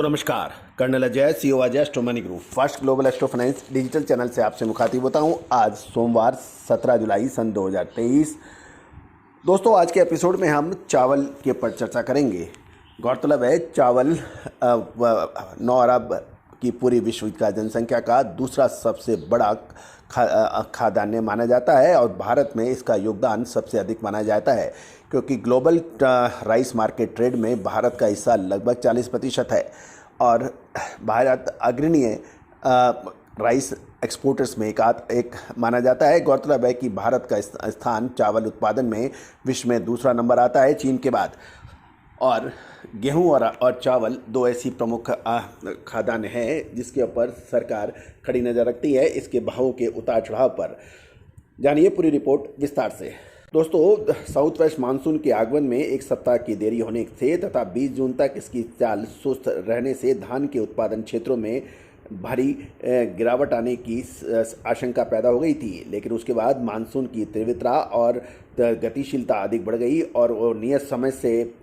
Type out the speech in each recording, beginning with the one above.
दोस्तों नमस्कार। Colonel Ajay, CEO Ajay Astro Money Group First Global Astro Finance digital channel से आपसे मुखातिब होता हूं। आज सोमवार 17 जुलाई सन 2023। दोस्तों आज के एपिसोड में हम चावल के ऊपर चर्चा करेंगे। गौरतलब है चावल 9 अरब की पूरी विश्व का जनसंख्या का दूसरा सबसे बड़ा खाद्यान्न माना जाता है और भारत में इसका योगदान सबसे अधिक माना जाता है, क्योंकि ग्लोबल राइस मार्केट ट्रेड में भारत का हिस्सा लगभग 40% है और भारत अग्रणी राइस एक्सपोर्टर्स में एक माना जाता है। गौरतलब है कि भारत का स्थान चावल उत्पादन में विश्व में दूसरा नंबर आता है चीन के बाद। और गेहूं और चावल दो ऐसी प्रमुख खाद्यान्न हैं जिसके ऊपर सरकार खड़ी नज़र रखती है, इसके भावों के उतार चढ़ाव पर। जानिए पूरी रिपोर्ट विस्तार से। दोस्तों, साउथ वेस्ट मानसून के आगमन में एक सप्ताह की देरी होने से तथा 20 जून तक इसकी चाल सुस्त रहने से धान के उत्पादन क्षेत्रों में भारी गिरावट आने की आशंका पैदा हो गई थी, लेकिन उसके बाद मानसून की तीव्रता और गतिशीलता अधिक बढ़ गई और वो नियत समय से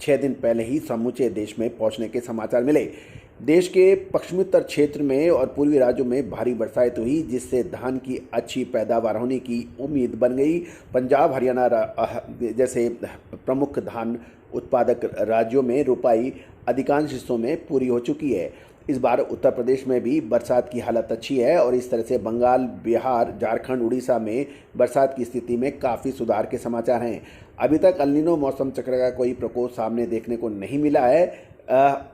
6 दिन पहले ही समूचे देश में पहुंचने के समाचार मिले। देश के पश्चिमोत्तर क्षेत्र में और पूर्वी राज्यों में भारी बरसात हुई, जिससे धान की अच्छी पैदावार होने की उम्मीद बन गई। पंजाब, हरियाणा जैसे प्रमुख धान उत्पादक राज्यों में रुपाई अधिकांश हिस्सों में पूरी हो चुकी है। इस बार उत्तर प्रदेश में भी बरसात की हालत अच्छी है और इस तरह से बंगाल, बिहार, झारखंड, उड़ीसा में बरसात की स्थिति में काफ़ी सुधार के समाचार हैं। अभी तक एल नीनो मौसम चक्र का कोई प्रकोप सामने देखने को नहीं मिला है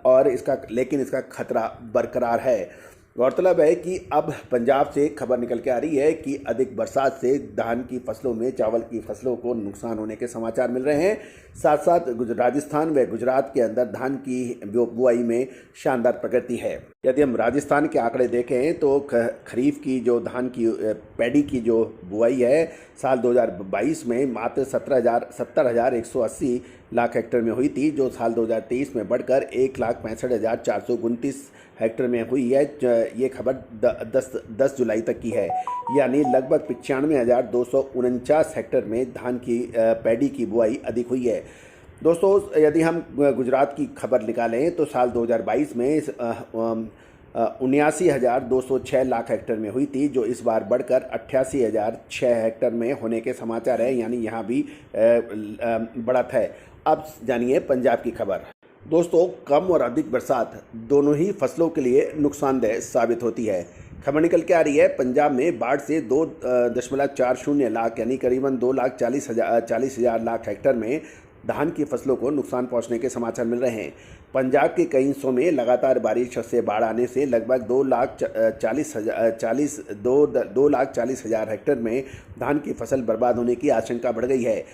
और लेकिन इसका खतरा बरकरार है। गौरतलब है कि अब पंजाब से खबर निकल के आ रही है कि अधिक बरसात से धान की फसलों में चावल की फसलों को नुकसान होने के समाचार मिल रहे हैं। साथ साथ राजस्थान व गुजरात के अंदर धान की बुआई में शानदार प्रगति है। यदि हम राजस्थान के आंकड़े देखें तो खरीफ की जो धान की पैडी की जो बुआई है साल 2022 में मात्र 70,180 लाख हेक्टेयर में हुई थी, जो साल 2023 में बढ़कर 1,65,429 हेक्टेयर में हुई है। ये खबर 10 जुलाई तक की है, यानी लगभग 95,249 हेक्टेयर में धान की पैडी की बुआई अधिक हुई है। दोस्तों, यदि हम गुजरात की खबर निकालें तो साल 2022 में 79,206 लाख हेक्टेयर में हुई थी, जो इस बार बढ़कर 88,006 हेक्टेयर में होने के समाचार है, यानी यहाँ भी बढ़त है। अब जानिए पंजाब की खबर। दोस्तों, कम और अधिक बरसात दोनों ही फसलों के लिए नुकसानदेह साबित होती है। खबर निकल के आ रही है पंजाब में बाढ़ से 2.40 लाख यानी करीबन 2,40,000 लाख हेक्टेयर में धान की फसलों को नुकसान पहुंचने के समाचार मिल रहे हैं। पंजाब के कई हिस्सों में लगातार बारिश से बाढ़ आने से लगभग 2,40,000 हेक्टेयर में धान की फसल बर्बाद होने की आशंका बढ़ गई है।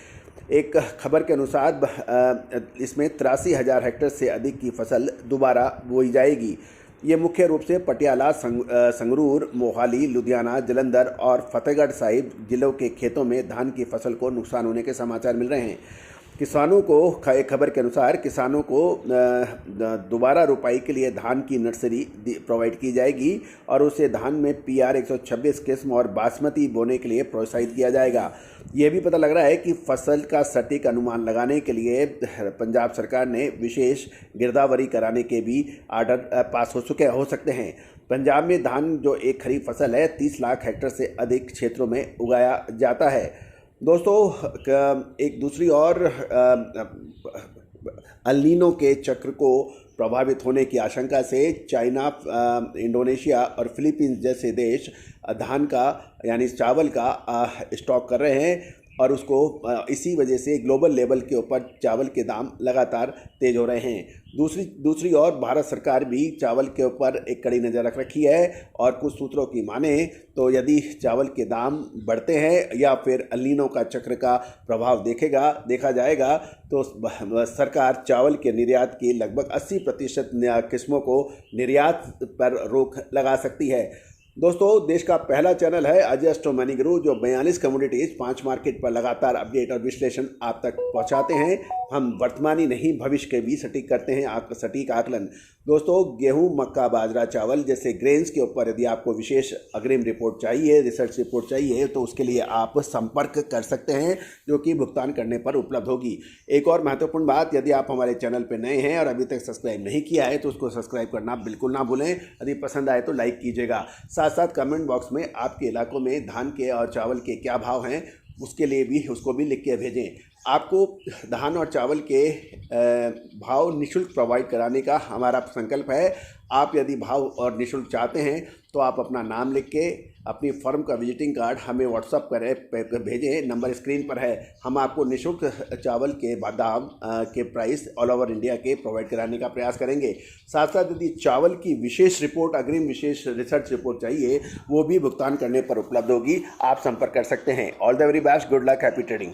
एक खबर के अनुसार इसमें 83,000 हेक्टेयर से अधिक की फसल दोबारा बोई जाएगी। ये मुख्य रूप से पटियाला, संगरूर, मोहाली, लुधियाना, जालंधर और फतेहगढ़ साहिब जिलों के खेतों में धान की फसल को नुकसान होने के समाचार मिल रहे हैं। किसानों को एक खबर के अनुसार किसानों को दोबारा रोपाई के लिए धान की नर्सरी प्रोवाइड की जाएगी और उसे धान में PR 126 किस्म और बासमती बोने के लिए प्रोत्साहित किया जाएगा। ये भी पता लग रहा है कि फसल का सटीक अनुमान लगाने के लिए पंजाब सरकार ने विशेष गिरदावरी कराने के भी आर्डर पास हो सकते हैं। पंजाब में धान जो एक खरीफ फसल है 30 लाख हेक्टेयर से अधिक क्षेत्रों में उगाया जाता है। दोस्तों, एक दूसरी और एल नीनो के चक्र को प्रभावित होने की आशंका से चाइना, इंडोनेशिया और फिलीपींस जैसे देश धान का यानी चावल का स्टॉक कर रहे हैं और उसको इसी वजह से ग्लोबल लेवल के ऊपर चावल के दाम लगातार तेज हो रहे हैं। दूसरी ओर भारत सरकार भी चावल के ऊपर एक कड़ी नज़र रख रखी है और कुछ सूत्रों की माने तो यदि चावल के दाम बढ़ते हैं या फिर एल नीनो का चक्र का प्रभाव देखा जाएगा तो सरकार चावल के निर्यात की लगभग 80% किस्मों को निर्यात पर रोक लगा सकती है। दोस्तों, देश का पहला चैनल है अजय एस्ट्रो मनी गुरु, जो 42 कमोडिटीज़ 5 मार्केट पर लगातार अपडेट और विश्लेषण आप तक पहुंचाते हैं। हम वर्तमानी नहीं भविष्य के भी सटीक करते हैं सटीक आकलन। दोस्तों गेहूं, मक्का, बाजरा, चावल जैसे ग्रेन्स के ऊपर यदि आपको विशेष अग्रिम रिपोर्ट चाहिए, रिसर्च रिपोर्ट चाहिए, तो उसके लिए आप संपर्क कर सकते हैं, जो कि भुगतान करने पर उपलब्ध होगी। एक और महत्वपूर्ण बात, यदि आप हमारे चैनल पर नए हैं और अभी तक सब्सक्राइब नहीं किया है तो उसको सब्सक्राइब करना बिल्कुल ना भूलें। यदि पसंद आए तो लाइक कीजिएगा। साथ साथ कमेंट बॉक्स में आपके इलाकों में धान के और चावल के क्या भाव हैं उसके लिए भी उसको भी लिख के भेजें। आपको धान और चावल के भाव निःशुल्क प्रोवाइड कराने का हमारा संकल्प है। आप यदि भाव और निःशुल्क चाहते हैं तो आप अपना नाम लिख के अपनी फर्म का विजिटिंग कार्ड हमें व्हाट्सअप पर भेजें, नंबर स्क्रीन पर है। हम आपको निःशुल्क चावल के दाम के प्राइस ऑल ओवर इंडिया के प्रोवाइड कराने का प्रयास करेंगे। साथ साथ यदि चावल की विशेष रिपोर्ट, अग्रिम विशेष रिसर्च रिपोर्ट चाहिए, वो भी भुगतान करने पर उपलब्ध होगी। आप संपर्क कर सकते हैं। All the very best, good luck, happy trading.